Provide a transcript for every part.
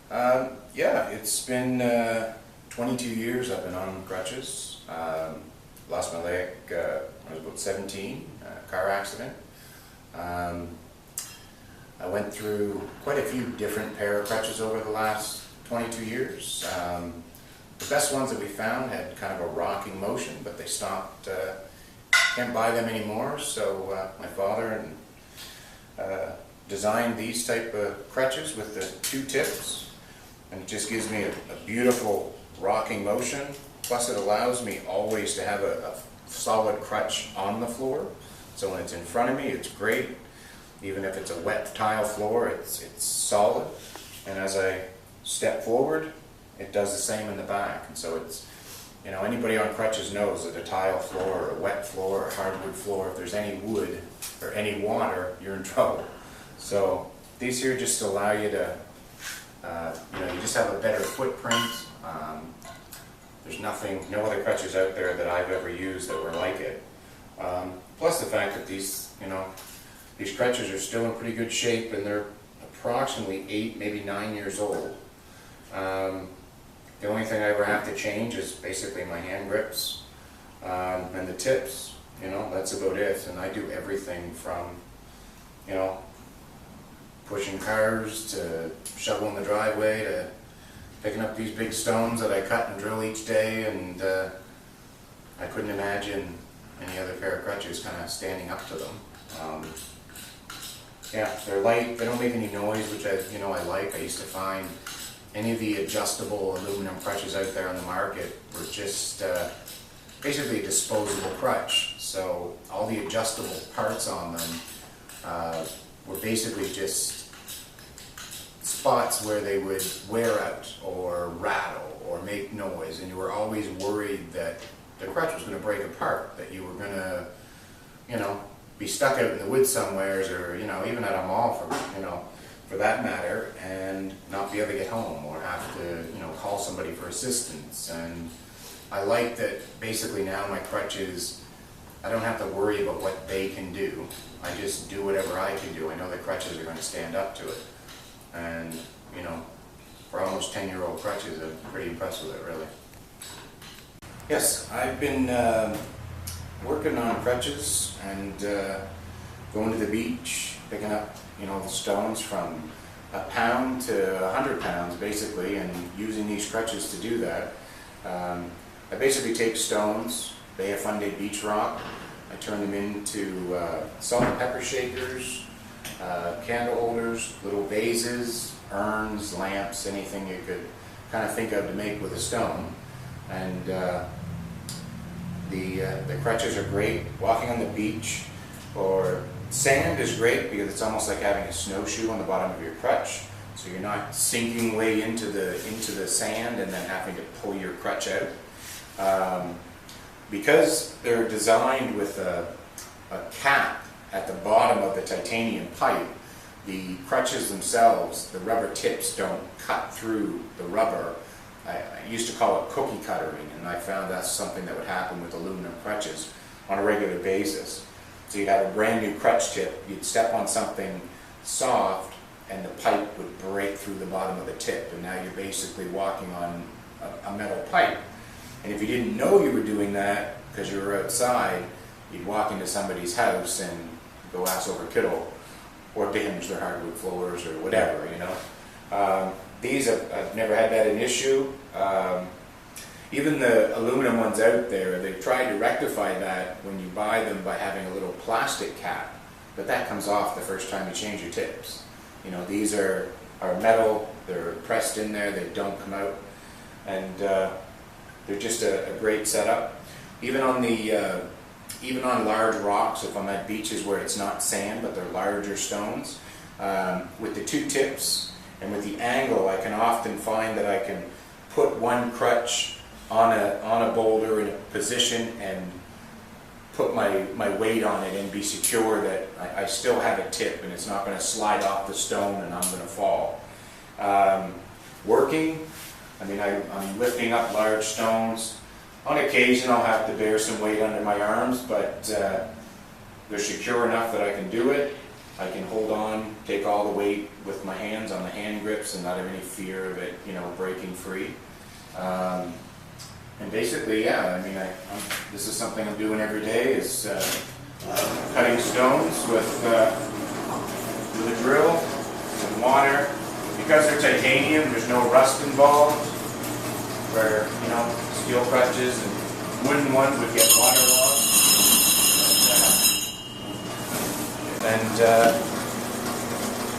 Yeah, it's been 22 years I've been on crutches. Lost my leg when I was about 17, car accident. I went through quite a few different pair of crutches over the last 22 years. The best ones that we found had kind of a rocking motion, but they stopped. Can't buy them anymore, so my father designed these type of crutches with the two tips. And it just gives me a beautiful rocking motion. Plus it allows me always to have a solid crutch on the floor. So when it's in front of me, it's great. Even if it's a wet tile floor, it's solid. And as I step forward, it does the same in the back. And so it's, you know, anybody on crutches knows that a tile floor or a wet floor or hardwood floor, if there's any wood or any water, you're in trouble. So these here just allow you to you just have a better footprint. There's no other crutches out there that I've ever used that were like it. Plus the fact that these crutches are still in pretty good shape and they're approximately 8, maybe 9 years old. The only thing I ever have to change is basically my hand grips and the tips. That's about it. And I do everything from, pushing cars to shoveling the driveway to picking up these big stones that I cut and drill each day, and I couldn't imagine any other pair of crutches kind of standing up to them. Yeah, they're light, they don't make any noise, which I like. I used to find any of the adjustable aluminum crutches out there on the market were just basically a disposable crutch. So all the adjustable parts on them were basically just spots where they would wear out or rattle or make noise, and you were always worried that the crutch was going to break apart, that you were going to, be stuck out in the woods somewheres, or even at a mall for that matter, and not be able to get home or have to call somebody for assistance. And I like that basically now my crutches, I don't have to worry about what they can do. I just do whatever I can do. I know the crutches are going to stand up to it. And, for almost 10-year-old crutches, I'm pretty impressed with it, really. Yes, I've been working on crutches and going to the beach, picking up, the stones from a pound to 100 pounds, basically, and using these crutches to do that. I basically take stones, Bay of Fundy beach rock, I turn them into salt and pepper shakers, candle holders, little vases, urns, lamps, anything you could kind of think of to make with a stone. And the crutches are great. Walking on the beach or sand is great because it's almost like having a snowshoe on the bottom of your crutch. So you're not sinking way into the sand and then having to pull your crutch out. Because they're designed with a cap at the bottom of the titanium pipe, the crutches themselves, the rubber tips don't cut through the rubber. I used to call it cookie cuttering, and I found that's something that would happen with aluminum crutches on a regular basis. So you'd have a brand new crutch tip, you'd step on something soft, and the pipe would break through the bottom of the tip, and now you're basically walking on a metal pipe. And if you didn't know you were doing that because you were outside, you'd walk into somebody's house and go ass over kiddo or damage their hardwood floors or whatever, These, I've never had that an issue. Even the aluminum ones out there, they've tried to rectify that when you buy them by having a little plastic cap, but that comes off the first time you change your tips. These are metal, they're pressed in there, they don't come out, and they're just a great setup. Even on large rocks, if I'm at beaches where it's not sand but they're larger stones, with the two tips and with the angle, I can often find that I can put one crutch on a boulder in a position and put my weight on it and be secure that I still have a tip and it's not going to slide off the stone and I'm going to fall. Working, I'm lifting up large stones. On occasion I'll have to bear some weight under my arms, but they're secure enough that I can do it. I can hold on, take all the weight with my hands on the hand grips and not have any fear of it, you know, breaking free. And basically, yeah, I mean, this is something I'm doing every day, is cutting stones with a drill and water. Because they're titanium, there's no rust involved, where, you know, steel crutches and wooden ones would get waterlogged. And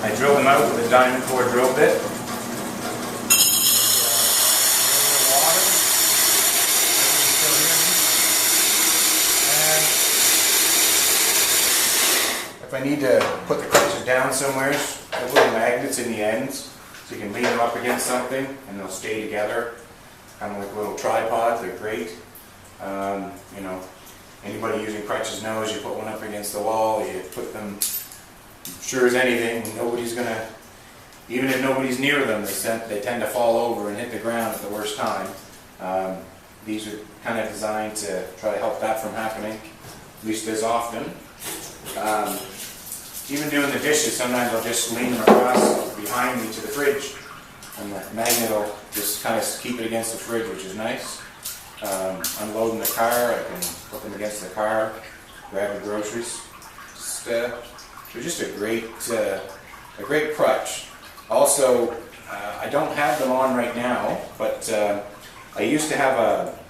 I drill them out with a diamond core drill bit. If I need to put the crutches down somewhere, there's little magnets in the ends, so you can lean them up against something and they'll stay together, kind of like little tripods. They're great. You know, anybody using crutches knows you put one up against the wall, you put them, sure as anything, nobody's gonna, even if nobody's near them, they tend to fall over and hit the ground at the worst time. These are kind of designed to try to help that from happening, at least as often. Even doing the dishes, sometimes I'll just lean them across behind me to the fridge, and the magnet will just kind of keep it against the fridge, which is nice. Unloading the car, I can put them against the car, grab the groceries. They're just a great crutch. Also, I don't have them on right now, but I used to have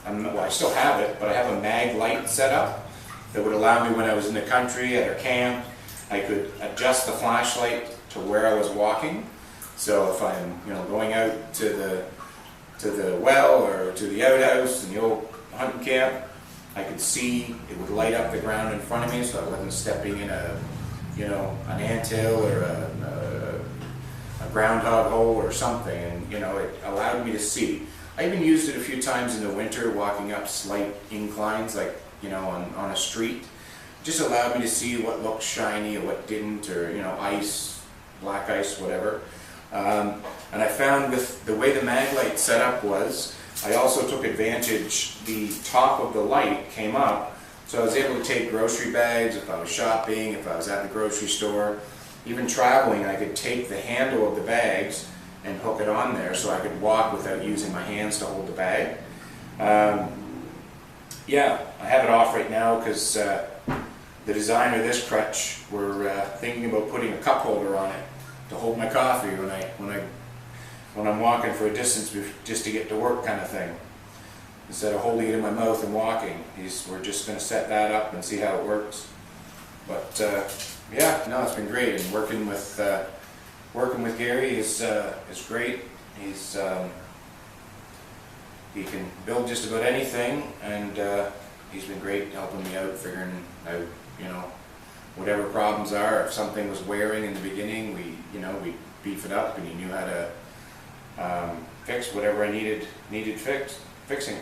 well, I still have it, but I have a mag light set up that would allow me, when I was in the country at our camp, I could adjust the flashlight to where I was walking. So if I'm, you know, going out to the well or to the outhouse in the old hunting camp, I could see it would light up the ground in front of me, so I wasn't stepping in an anthill or a groundhog hole or something, and you know, it allowed me to see. I even used it a few times in the winter, walking up slight inclines, like, you know, on a street. Just allowed me to see what looked shiny or what didn't, or, you know, ice, black ice, whatever. And I found with the way the mag light setup was, I also took advantage, the top of the light came up, so I was able to take grocery bags if I was shopping, if I was at the grocery store. Even traveling, I could take the handle of the bags and hook it on there so I could walk without using my hands to hold the bag. Yeah, I have it off right now because the designer of this crutch, we're thinking about putting a cup holder on it to hold my coffee when I'm walking for a distance just to get to work, kind of thing. Instead of holding it in my mouth and walking, we're just going to set that up and see how it works. But yeah, no, it's been great, and working with Gary is great. He can build just about anything, and he's been great helping me out, figuring out, you know, whatever problems are. If something was wearing in the beginning, we beef it up, and he knew how to fix whatever I needed fixing.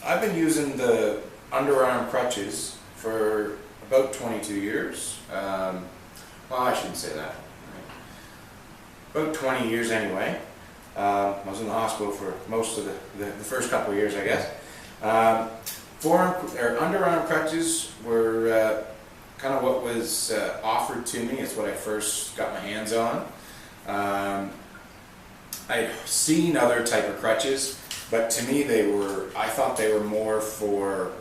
I've been using the underarm crutches for about 22 years. Well, I shouldn't say that. About 20 years anyway. I was in the hospital for most of the first couple of years, I guess. Underarm crutches were kind of what was offered to me. It's what I first got my hands on. I'd seen other type of crutches, but to me I thought they were more for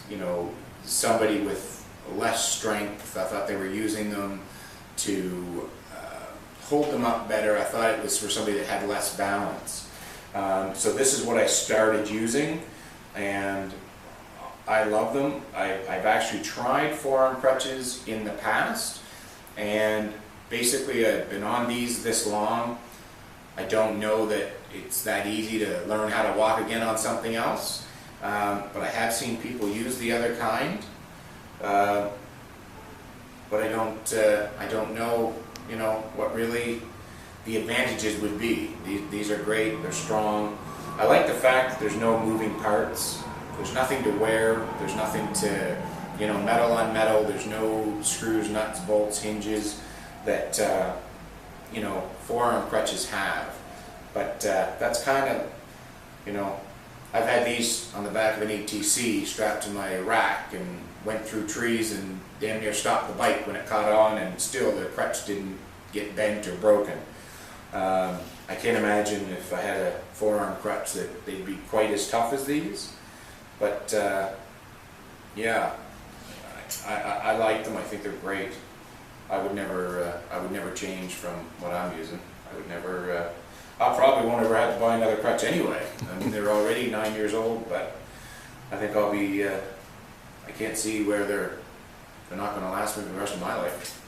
you know, somebody with less strength. I thought they were using them to hold them up better. I thought it was for somebody that had less balance. So this is what I started using, and I love them. I've actually tried forearm crutches in the past, and basically I've been on these this long. I don't know that it's that easy to learn how to walk again on something else, but I have seen people use the other kind, but I don't know, you know, what really the advantages would be. These are great, they're strong. I like the fact that there's no moving parts. There's nothing to wear, there's nothing to, you know, metal on metal, there's no screws, nuts, bolts, hinges that, you know, forearm crutches have. But that's kind of, you know, I've had these on the back of an ATC strapped to my rack and went through trees and damn near stopped the bike when it caught on, and still the crutch didn't get bent or broken. I can't imagine if I had a forearm crutch that they'd be quite as tough as these, but yeah, I like them. I think they're great. I would never change from what I'm using. I would never. I probably won't ever have to buy another crutch anyway. I mean, they're already 9 years old, but I think I'll be. I can't see where they're not going to last me for the rest of my life.